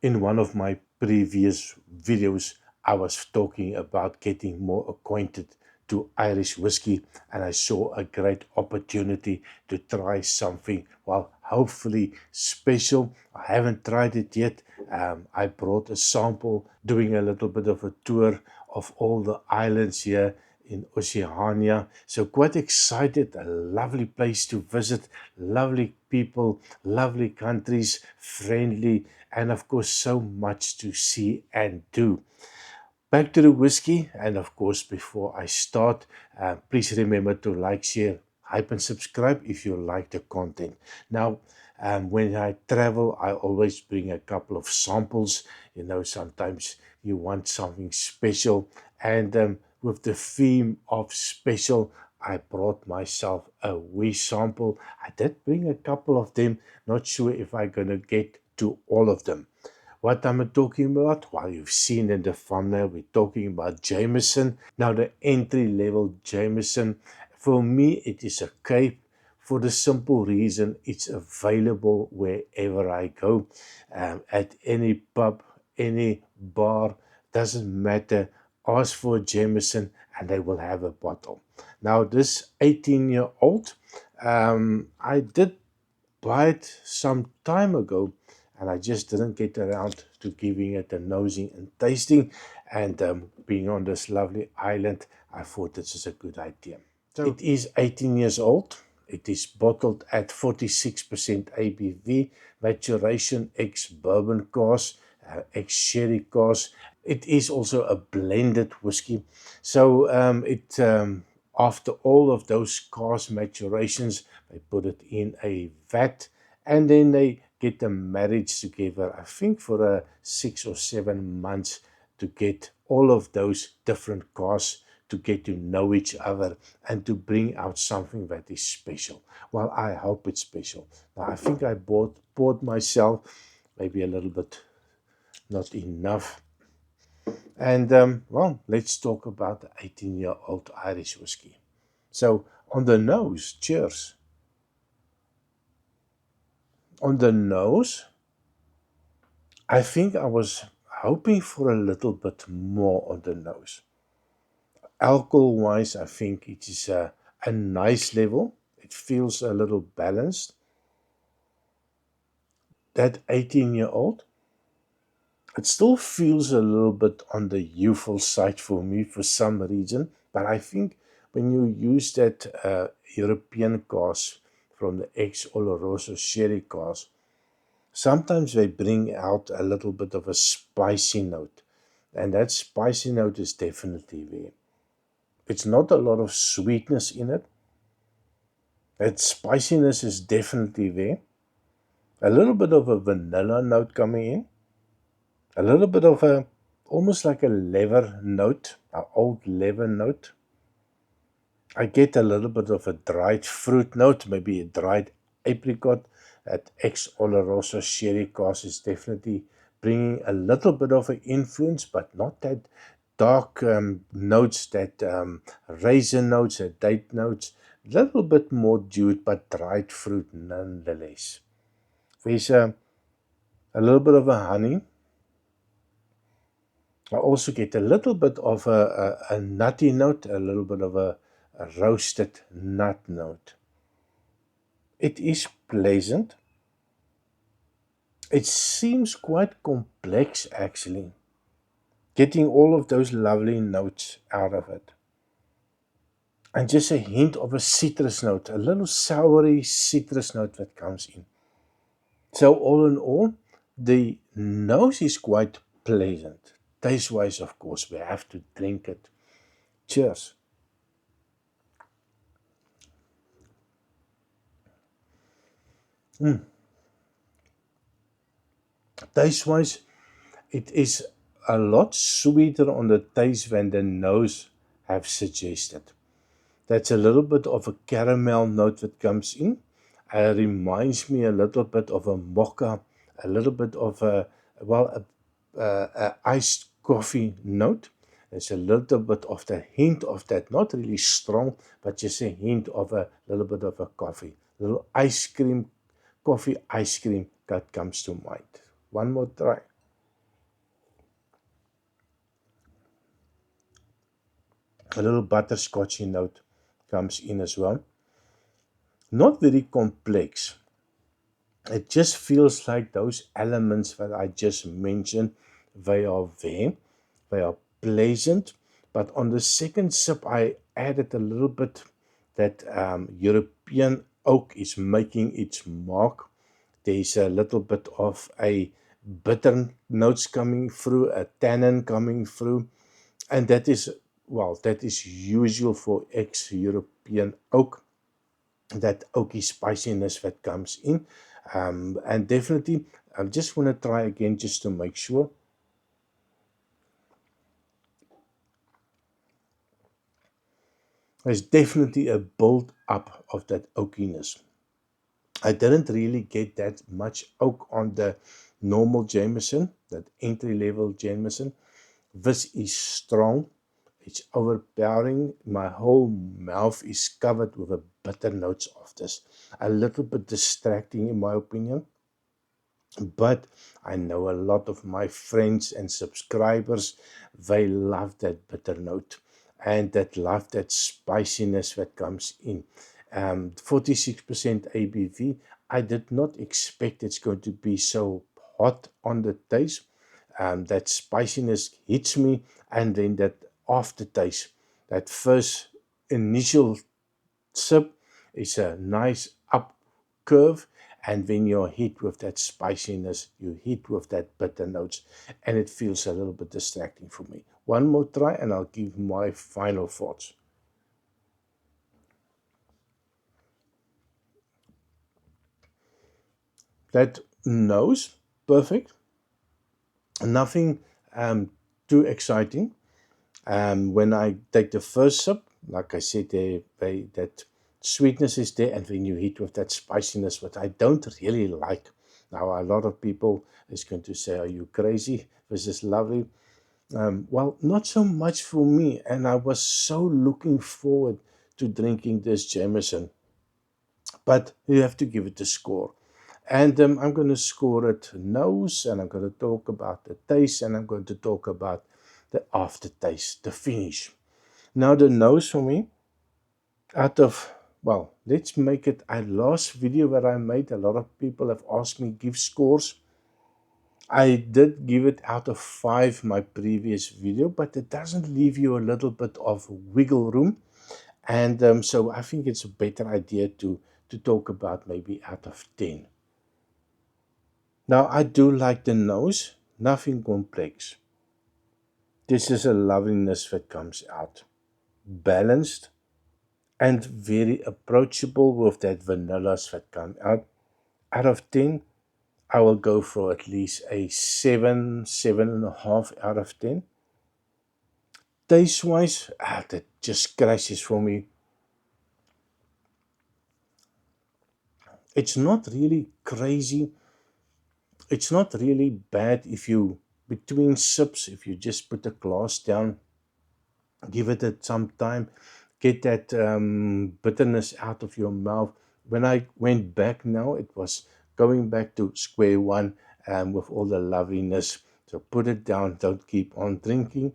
In one of my previous videos, I was talking about getting more acquainted to Irish whiskey, and I saw a great opportunity to try something, well, hopefully special. I haven't tried it yet. I brought a sample, doing a little bit of a tour of all the islands here in Oceania. So quite excited, a lovely place to visit, lovely people, lovely countries, friendly, and of course so much to see and do. Back to the whiskey, and of course before I start, please remember to like, share, hype and subscribe if you like the content. Now, when I travel, I always bring a couple of samples. Sometimes you want something special, and with the theme of special, I brought myself a wee sample. I did bring a couple of them, not sure if I'm gonna get to all of them. What am I talking about? Well, you've seen in the thumbnail, we're talking about Jameson. Now, the entry level Jameson, for me, it is a cape for the simple reason it's available wherever I go, at any pub, any bar, doesn't matter. Ask for Jameson and they will have a bottle. Now, this 18-year-old, I did buy it some time ago, and I just didn't get around to giving it a nosing and tasting. And being on this lovely island, I thought this is a good idea. So it is 18 years old. It is bottled at 46% ABV, maturation ex bourbon cars, ex sherry cars. It is also a blended whiskey. So after all of those cars maturations, they put it in a vat, and then they get the marriage together, I think for 6 or 7 months, to get all of those different cars to get to know each other and to bring out something that is special. Well, I hope it's special. Now, I think I poured myself maybe a little bit, not enough. And well, let's talk about the 18-year-old Irish whiskey. So, on the nose, cheers. On the nose, I think I was hoping for a little bit more on the nose. Alcohol wise, I think it is a nice level. It feels a little balanced. That 18-year-old, it still feels a little bit on the youthful side for me for some reason. But I think when you use that European cars from the ex Oloroso sherry cars, sometimes they bring out a little bit of a spicy note. And that spicy note is definitely there. It's not a lot of sweetness in it. That spiciness is definitely there. A little bit of a vanilla note coming in. A little bit of a, almost like a leather note, an old leather note. I get a little bit of a dried fruit note, maybe a dried apricot. That ex Oloroso sherry cast is definitely bringing a little bit of an influence, but not that dark notes, that raisin notes, that date notes. A little bit more dewy, but dried fruit nonetheless. There's a little bit of a honey. I also get a little bit of a nutty note, a little bit of a roasted nut note. It is pleasant. It seems quite complex actually, getting all of those lovely notes out of it. And just a hint of a citrus note, a little soury citrus note that comes in. So all in all, the nose is quite pleasant. Taste-wise, of course, we have to drink it. Cheers. Taste-wise, it is a lot sweeter on the taste than the nose have suggested. That's a little bit of a caramel note that comes in. Reminds me a little bit of a mocha, a little bit of a iced coffee note. There's a little bit of the hint of that, not really strong, but just a hint of a little bit of a coffee. A little ice cream, coffee ice cream that comes to mind. One more try. A little butterscotchy note comes in as well. Not very complex. It just feels like those elements that I just mentioned, they are there, they are pleasant. But on the second sip, I added a little bit that European oak is making its mark. There's a little bit of a bitter notes coming through, a tannin coming through, and that is, well, that is usual for ex-European oak, that oaky spiciness that comes in. And definitely, I just want to try again just to make sure. There's definitely a build up of that oakiness. I didn't really get that much oak on the normal Jameson, that entry level Jameson. This is strong. It's overpowering. My whole mouth is covered with the bitter notes of this. A little bit distracting, in my opinion. But I know a lot of my friends and subscribers, they love that bitter note and that love that spiciness that comes in. 46% ABV. I did not expect it's going to be so hot on the taste. That spiciness hits me, and then that aftertaste, that first initial sip is a nice up curve, and when you're hit with that spiciness, you hit with that bitter notes, and it feels a little bit distracting for me. One more try, and I'll give my final thoughts. That nose, perfect. Nothing too exciting. When I take the first sip, like I said, that sweetness is there, and when you hit with that spiciness, what I don't really like. Now, a lot of people is going to say, "Are you crazy? This is lovely." Well, not so much for me, and I was so looking forward to drinking this Jameson, but you have to give it a score. And I'm going to score it nose, and I'm going to talk about the taste, and I'm going to talk about the aftertaste, the finish. Now, the nose for me, out of, well, let's make it a last video that I made. A lot of people have asked me give scores. I did give it out of 5 my previous video, but it doesn't leave you a little bit of wiggle room. And so I think it's a better idea to talk about maybe out of 10. Now, I do like the nose, nothing complex. This is a loveliness that comes out. Balanced and very approachable with that vanillas that come out. Out of 10, I will go for at least a 7, 7.5 out of 10. Taste-wise, that just crashes for me. It's not really crazy. It's not really bad if you, between sips, if you just put a glass down, give it some time, get that bitterness out of your mouth. When I went back now, it was going back to square one with all the loveliness. So put it down, don't keep on drinking.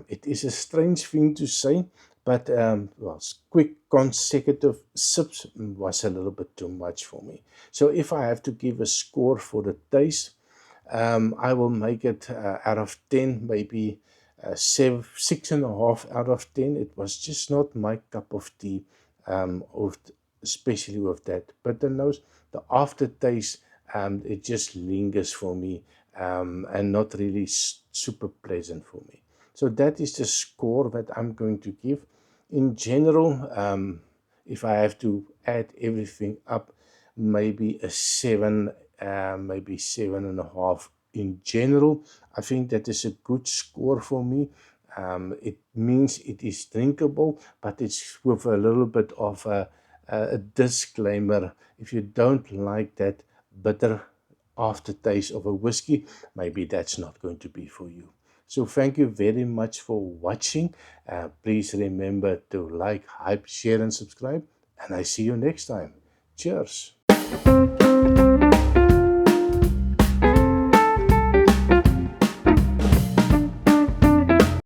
It is a strange thing to say, but well, quick consecutive sips was a little bit too much for me. So if I have to give a score for the taste, I will make it out of 10, maybe 6.5 out of 10. It was just not my cup of tea, especially with that bitter nose. The aftertaste, it just lingers for me and not really super pleasant for me. So that is the score that I'm going to give. In general, if I have to add everything up, maybe a 7, maybe 7.5 in general. I think that is a good score for me. It means it is drinkable, but it's with a little bit of a disclaimer. If you don't like that bitter aftertaste of a whiskey, maybe that's not going to be for you. So thank you very much for watching. Please remember to like, hype, share, and subscribe. And I see you next time. Cheers.